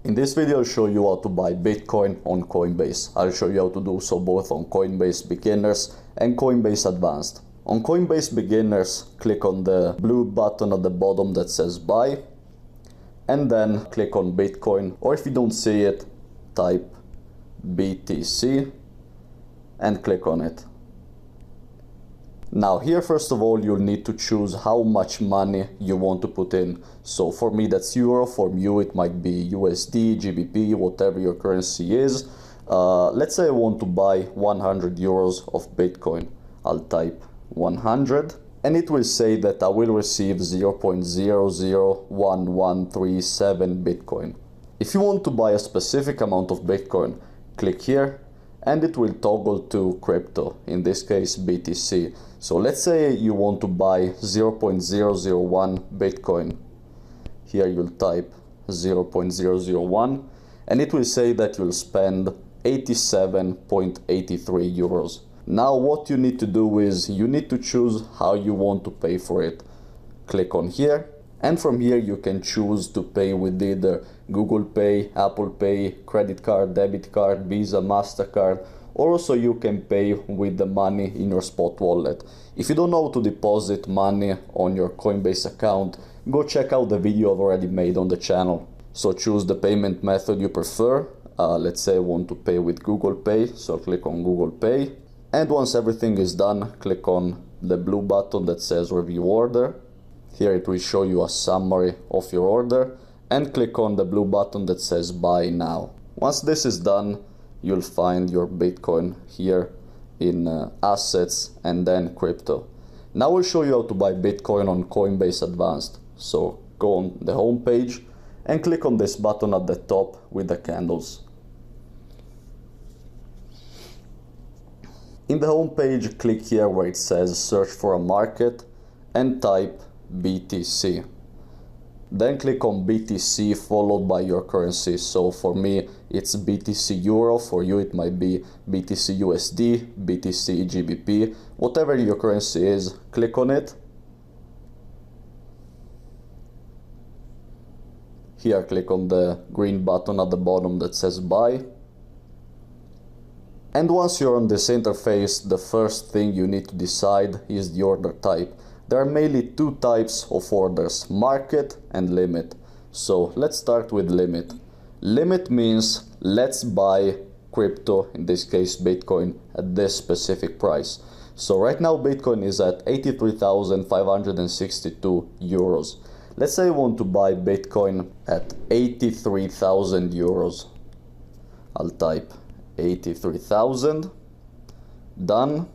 In this video I'll show you how to buy Bitcoin on Coinbase. I'll show you how to do so both on Coinbase Beginners and Coinbase Advanced. On Coinbase Beginners, click on the blue button at the bottom that says buy, and then click on Bitcoin, or if you don't see it, type BTC and click on it. Now here, first of all, you'll need to choose how much money you want to put in. So for me that's euro, for you it might be USD, GBP, whatever your currency is. Let's say I want to buy 100 euros of Bitcoin. I'll type 100 and it will say that I will receive 0.001137 Bitcoin. If you want to buy a specific amount of Bitcoin, click here and it will toggle to crypto, in this case BTC. So let's say you want to buy 0.001 Bitcoin. Here you'll type 0.001 and it will say that you'll spend 87.83 euros. Now what you need to do is you need to choose how you want to pay for it. Click on here and from here you can choose to pay with either Google Pay, Apple Pay, credit card, debit card, Visa, MasterCard, or also you can pay with the money in your spot wallet. If you don't know how to deposit money on your Coinbase account, go check out the video I've already made on the channel. So choose the payment method you prefer. Let's say I want to pay with Google Pay, so click on Google Pay. And once everything is done, click on the blue button that says review order. Here it will show you a summary of your order and click on the blue button that says buy now. Once this is done, you'll find your Bitcoin here in assets and then crypto. Now we'll show you how to buy Bitcoin on Coinbase Advanced. So go on the home page and click on this button at the top with the candles. In the home page, click here where it says search for a market and type BTC. Then click on BTC followed by your currency. So for me it's BTC Euro, for you it might be BTC USD, BTC GBP, whatever your currency is, click on it. Here click on the green button at the bottom that says buy. And once you're on this interface, the first thing you need to decide is the order type. There are mainly two types of orders, market and limit. So let's start with limit. Limit means let's buy crypto, in this case Bitcoin, at this specific price. So right now Bitcoin is at 83,562 euros. Let's say I want to buy Bitcoin at 83,000 euros. I'll type 83,000, done.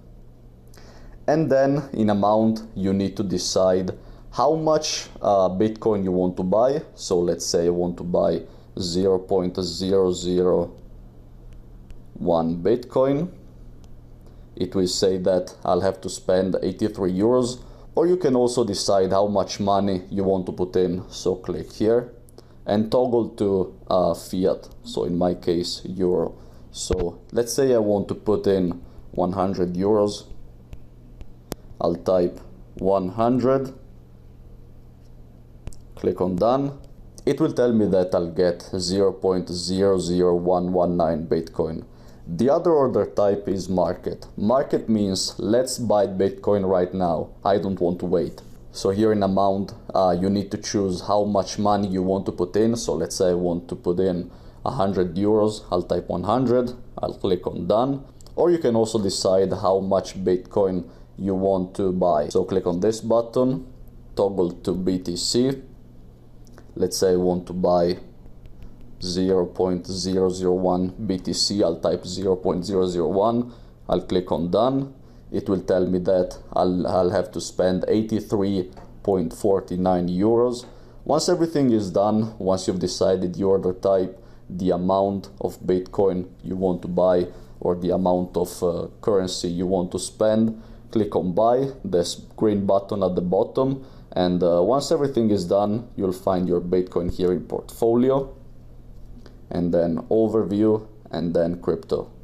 And then in amount you need to decide how much Bitcoin you want to buy. So let's say I want to buy 0.001 Bitcoin. It will say that I'll have to spend 83 euros, or you can also decide how much money you want to put in. So click here and toggle to fiat, so in my case euro. So let's say I want to put in 100 euros. I'll type 100, click on done. It will tell me that I'll get 0.00119 Bitcoin. The other order type is market. Market means let's buy Bitcoin right now. I don't want to wait. So here in amount, you need to choose how much money you want to put in. So let's say I want to put in 100 euros. I'll type 100, I'll click on done. Or you can also decide how much Bitcoin you want to buy. So click on this button, toggle to BTC. Let's say I want to buy 0.001 BTC. I'll type 0.001. I'll click on done. It will tell me that I'll have to spend 83.49 euros. Once everything is done, once you've decided the order type, the amount of Bitcoin you want to buy, or the amount of currency you want to spend, click on buy, this green button at the bottom, and once everything is done, you'll find your Bitcoin here in portfolio, and then overview, and then crypto.